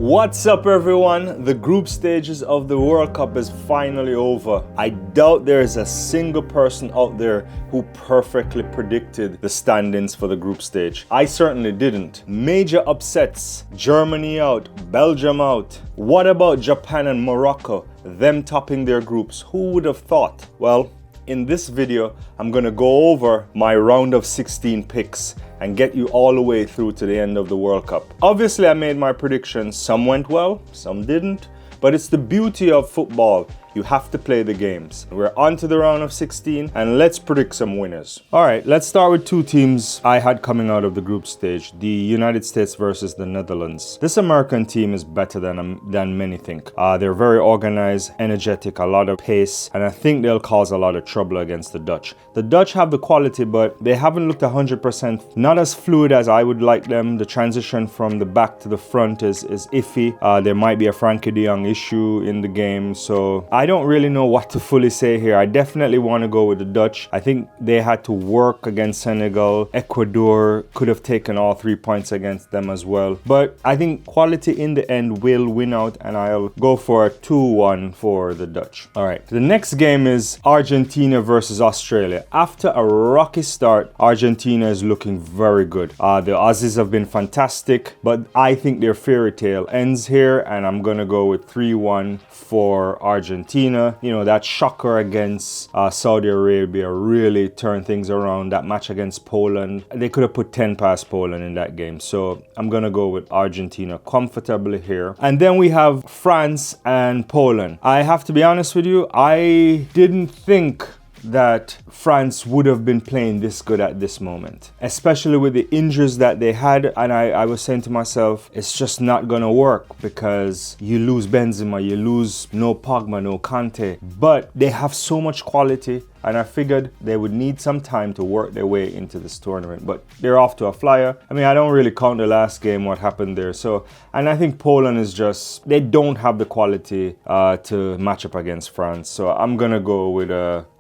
What's up everyone? The group stages of the World Cup is finally over. I doubt there is a single person out there who perfectly predicted the standings for the group stage. I certainly didn't. Major upsets, Germany out, Belgium out. What about Japan and Morocco? Them topping their groups. Who would have thought? Well, in this video, I'm gonna go over my round of 16 picks and get you all the way through to the end of the World Cup. Obviously, I made my predictions. Some went well, some didn't. But it's the beauty of football. You have to play the games. We're on to the round of 16 and let's predict some winners. All right, let's start with two teams I had coming out of the group stage. The United States versus the Netherlands. This American team is better than many think. They're very organized, energetic, a lot of pace, and I think they'll cause a lot of trouble against the Dutch. The Dutch have the quality, but they haven't looked 100%, not as fluid as I would like them. The transition from the back to the front is iffy. There might be a Frankie de Jong issue in the game, so I don't really know what to fully say here. I definitely want to go with the Dutch. I think they had to work against Senegal. Ecuador could have taken all 3 points against them as well. But I think quality in the end will win out, and I'll go for a 2-1 for the Dutch. All right, the next game is Argentina versus Australia. After a rocky start, Argentina is looking very good. The Aussies have been fantastic, but I think their fairy tale ends here, and I'm gonna go with 3-1 for Argentina. You know, that shocker against Saudi Arabia really turned things around. That match against Poland, they could have put 10 past Poland in that game. So I'm gonna go with Argentina comfortably here. And then we have France and Poland. I have to be honest with you, I didn't think that France would have been playing this good at this moment, especially with the injuries that they had. And I was saying to myself, it's just not gonna work because you lose Benzema, you lose no Pogba, no Kante, but they have so much quality. And I figured they would need some time to work their way into this tournament. But they're off to a flyer. I mean, I don't really count the last game, what happened there. So, and I think Poland is just, they don't have the quality to match up against France. So I'm gonna go with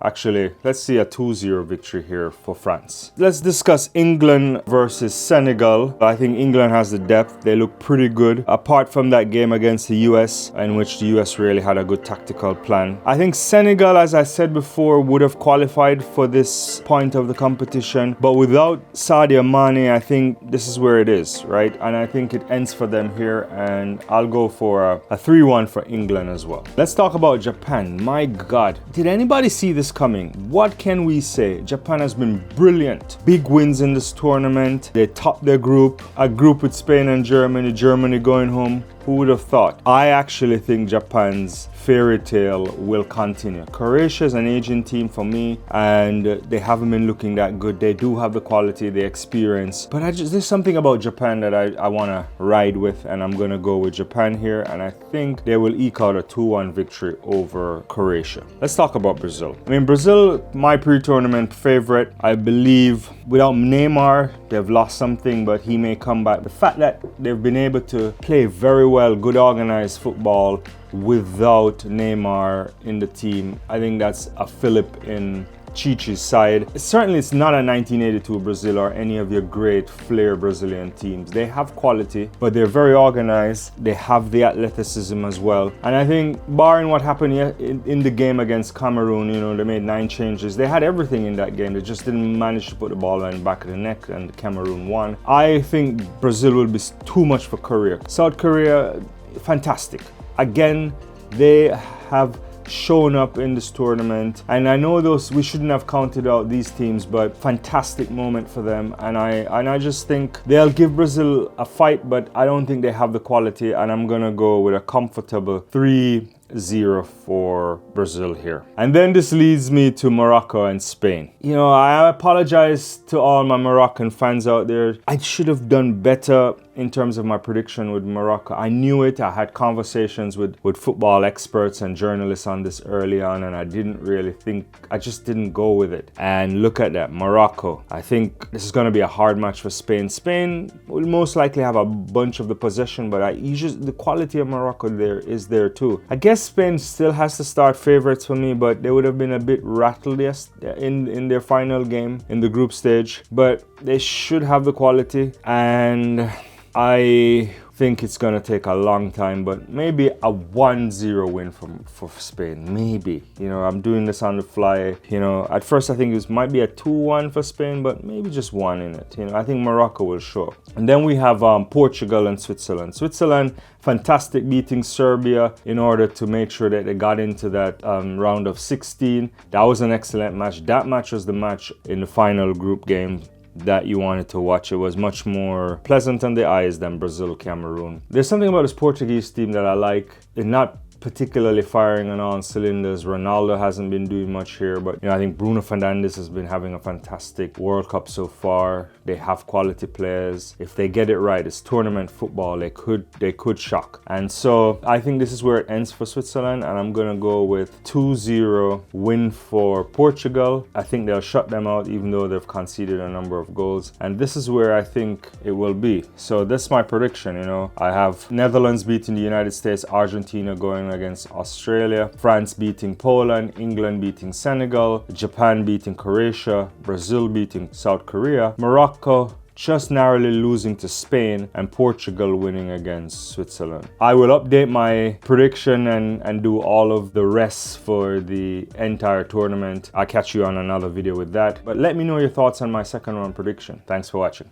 actually, let's see a 2-0 victory here for France. Let's discuss England versus Senegal. I think England has the depth. They look pretty good. Apart from that game against the US, in which the US really had a good tactical plan. I think Senegal, as I said before, would have qualified for this point of the competition, but without Sadio Mane, I think this is where it is, right? And I think it ends for them here, and I'll go for a 3-1 for England as well. Let's talk about Japan. My God, did anybody see this coming? What can we say? Japan has been brilliant. Big wins in this tournament. They topped their group, a group with Spain and Germany going home. Who would have thought? I actually think Japan's fairy tale will continue. Croatia is an aging team for me, and they haven't been looking that good. They do have the quality, the experience, but there's something about Japan that I want to ride with, and I'm going to go with Japan here, and I think they will eke out a 2-1 victory over Croatia. Let's talk about Brazil. I mean, Brazil, my pre-tournament favorite. I believe without Neymar, they've lost something, but he may come back. The fact that they've been able to play very well, good organized football without Neymar in the team, I think that's a fillip in Chichi's side. Certainly it's not a 1982 Brazil or any of your great flair Brazilian teams. They have quality, but they're very organized. They have the athleticism as well. And I think barring what happened in the game against Cameroon, you know, they made 9 changes. They had everything in that game. They just didn't manage to put the ball in the back of the net, and Cameroon won. I think Brazil will be too much for Korea. South Korea, fantastic. Again, they have shown up in this tournament, and I know we shouldn't have counted out these teams, but fantastic moment for them, and I just think they'll give Brazil a fight, but I don't think they have the quality, and I'm gonna go with a comfortable 3-0 for Brazil here. And then this leads me to Morocco and Spain. You know, I apologize to all my Moroccan fans out there. I should have done better in terms of my prediction with Morocco. I knew it. I had conversations with football experts and journalists on this early on, and I didn't really think, I just didn't go with it. And look at that, Morocco. I think this is going to be a hard match for Spain. Spain will most likely have a bunch of the possession, but the quality of Morocco is there too. I guess Spain still has to start favorites for me, but they would have been a bit rattled in their final game in the group stage, but they should have the quality, and I think it's gonna take a long time, but maybe a 1-0 win for Spain, maybe. You know, I'm doing this on the fly. You know, at first I think it might be a 2-1 for Spain, but maybe just one in it. You know, I think Morocco will show up. And then we have Portugal and Switzerland. Switzerland, fantastic, beating Serbia in order to make sure that they got into that round of 16. That was an excellent match. That match was the match in the final group game that you wanted to watch. It was much more pleasant on the eyes than Brazil-Cameroon. There's something about this Portuguese team that I like. They're not particularly firing on all cylinders. Ronaldo hasn't been doing much here, but you know, I think Bruno Fernandes has been having a fantastic World Cup so far. They have quality players. If they get it right, it's tournament football. They could shock. And so I think this is where it ends for Switzerland, and I'm gonna go with 2-0 win for Portugal. I think they'll shut them out, even though they've conceded a number of goals. And this is where I think it will be. So this is my prediction. You know, I have Netherlands beating the United States, Argentina going against Australia, France beating Poland, England beating Senegal, Japan beating Croatia, Brazil beating South Korea, Morocco just narrowly losing to Spain, and Portugal winning against Switzerland. I will update my prediction and do all of the rest for the entire tournament. I'll catch you on another video with that. But let me know your thoughts on my second round prediction. Thanks for watching.